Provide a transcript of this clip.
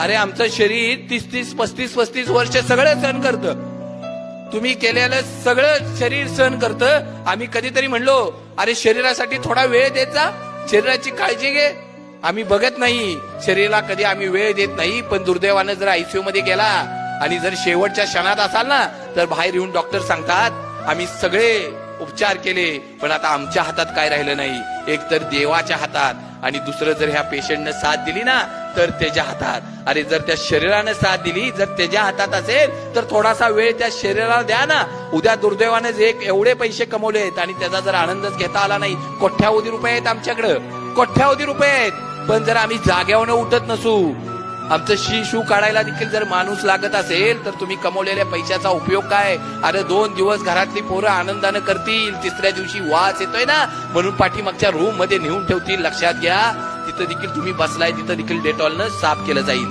अरे आमचं शरीर 30-30, 35-35 वर्ष सगळं सहन करतं. तुम्ही केलेलं सगळं शरीर सहन करतं. आम्ही कधीतरी म्हणलो अरे शरीरासाठी थोडा वेळ द्यायचा, शरीराची काळजी घे. आम्ही बघत नाही शरीराला, कधी आम्ही वेळ देत नाही. पण दुर्दैवानं जर आयसीयू मध्ये गेला आणि जर शेवटच्या क्षणात असाल ना, तर बाहेर येऊन डॉक्टर सांगतात आम्ही सगळे उपचार केले पण आता आमच्या हातात काय राहिलं नाही. एक तर देवाच्या हातात आणि दुसरं जर ह्या पेशंटनं साथ दिली ना तर त्याच्या हातात. अरे जर त्या शरीरानं साथ दिली, जर त्याच्या हातात असेल तर थोडासा वेळ त्या शरीराला द्या ना. उद्या दुर्दैवाने एवढे पैसे कमवलेत आणि त्याचा जर आनंदच घेता आला नाही. कोट्यावधी रुपये आहेत आमच्याकडं, कोट्यावधी रुपये आहेत. पण जर आम्ही जाग्यावरनं उठत नसू, आमचं शू काढायला देखील जर माणूस लागत असेल तर तुम्ही कमवलेल्या पैशाचा उपयोग काय. अरे 2 दिवस घरातली पोरं आनंदानं करतील, तिसऱ्या दिवशी वास येतोय ना म्हणून पाठीमागच्या रूम मध्ये नेऊन ठेवतील. लक्षात घ्या, तिथं देखील तुम्ही बसलाय तिथं देखील डेटॉलनं साफ केलं जाईल.